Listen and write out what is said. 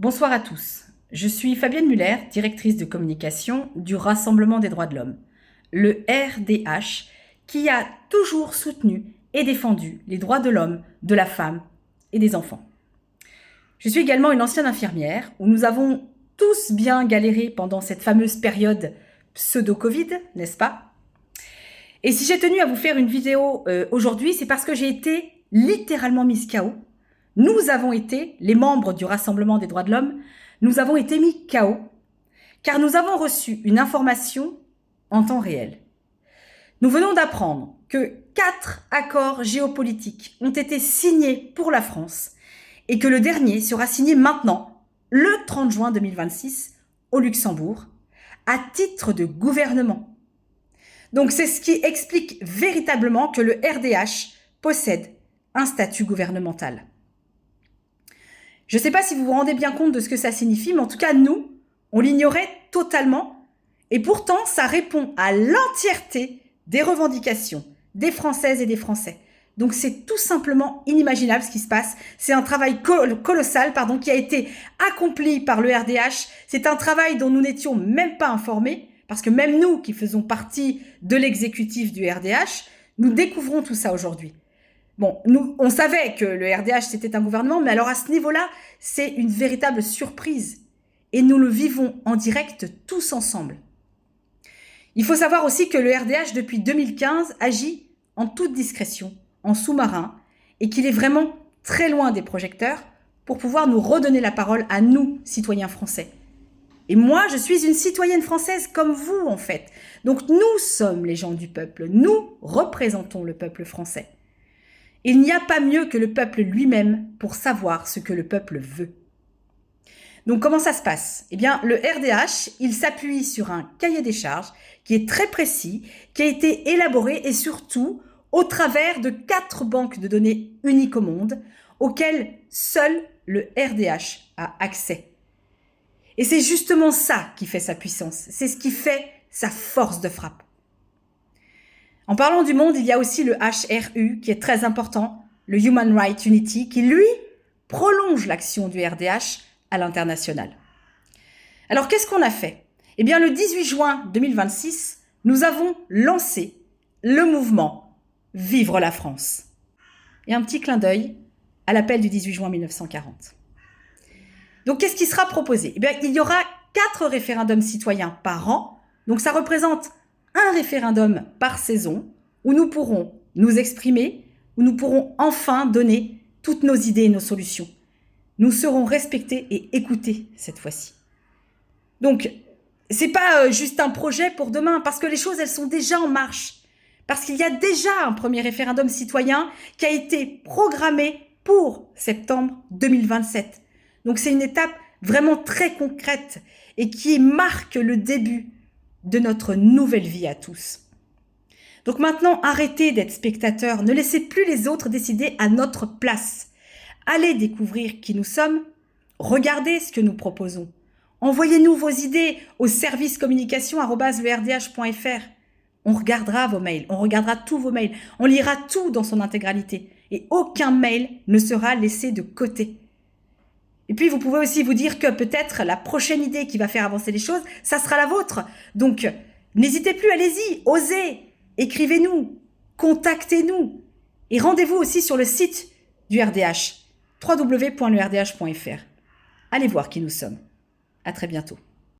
Bonsoir à tous. Je suis Fabienne Muller, directrice de communication du Rassemblement des droits de l'homme, le RDH, qui a toujours soutenu et défendu les droits de l'homme, de la femme et des enfants. Je suis également une ancienne infirmière où nous avons tous bien galéré pendant cette fameuse période pseudo-Covid, n'est-ce pas? Et si j'ai tenu à vous faire une vidéo aujourd'hui, c'est parce que j'ai été littéralement mise KO. Nous avons été, les membres du Rassemblement des droits de l'homme, nous avons été mis KO, car nous avons reçu une information en temps réel. Nous venons d'apprendre que 4 accords géopolitiques ont été signés pour la France et que le dernier sera signé maintenant, le 30 juin 2026, au Luxembourg, à titre de gouvernement. Donc c'est ce qui explique véritablement que le RDH possède un statut gouvernemental. Je ne sais pas si vous vous rendez bien compte de ce que ça signifie, mais en tout cas, nous, on l'ignorait totalement. Et pourtant, ça répond à l'entièreté des revendications des Françaises et des Français. Donc, c'est tout simplement inimaginable ce qui se passe. C'est un travail colossal, qui a été accompli par le RDH. C'est un travail dont nous n'étions même pas informés, parce que même nous, qui faisons partie de l'exécutif du RDH, nous découvrons tout ça aujourd'hui. Bon, nous, on savait que le RDH, c'était un gouvernement, mais alors à ce niveau-là, c'est une véritable surprise. Et nous le vivons en direct tous ensemble. Il faut savoir aussi que le RDH, depuis 2015, agit en toute discrétion, en sous-marin, et qu'il est vraiment très loin des projecteurs pour pouvoir nous redonner la parole à nous, citoyens français. Et moi, je suis une citoyenne française comme vous, en fait. Donc nous sommes les gens du peuple. Nous représentons le peuple français. Il n'y a pas mieux que le peuple lui-même pour savoir ce que le peuple veut. Donc comment ça se passe? Eh bien, le RDH, il s'appuie sur un cahier des charges qui est très précis, qui a été élaboré et surtout au travers de 4 banques de données uniques au monde auxquelles seul le RDH a accès. Et c'est justement ça qui fait sa puissance, c'est ce qui fait sa force de frappe. En parlant du monde, il y a aussi le HRU qui est très important, le Human Rights Unity, qui lui prolonge l'action du RDH à l'international. Alors qu'est-ce qu'on a fait? Eh bien le 18 juin 2026, nous avons lancé le mouvement Vivre la France. Et un petit clin d'œil à l'appel du 18 juin 1940. Donc qu'est-ce qui sera proposé? Eh bien il y aura 4 référendums citoyens par an, donc ça représente un référendum par saison où nous pourrons nous exprimer, où nous pourrons enfin donner toutes nos idées et nos solutions. Nous serons respectés et écoutés cette fois-ci. Donc, c'est pas juste un projet pour demain, parce que les choses, elles sont déjà en marche. Parce qu'il y a déjà un premier référendum citoyen qui a été programmé pour septembre 2027. Donc, c'est une étape vraiment très concrète et qui marque le début de notre nouvelle vie à tous. Donc maintenant, arrêtez d'être spectateurs, ne laissez plus les autres décider à notre place. Allez découvrir qui nous sommes, regardez ce que nous proposons. Envoyez-nous vos idées au service communication@lerdh.fr. On regardera vos mails, on regardera tous vos mails, on lira tout dans son intégralité et aucun mail ne sera laissé de côté. Et puis, vous pouvez aussi vous dire que peut-être la prochaine idée qui va faire avancer les choses, ça sera la vôtre. Donc, n'hésitez plus, allez-y, osez, écrivez-nous, contactez-nous. Et rendez-vous aussi sur le site du RDH, www.lerdh.fr. Allez voir qui nous sommes. À très bientôt.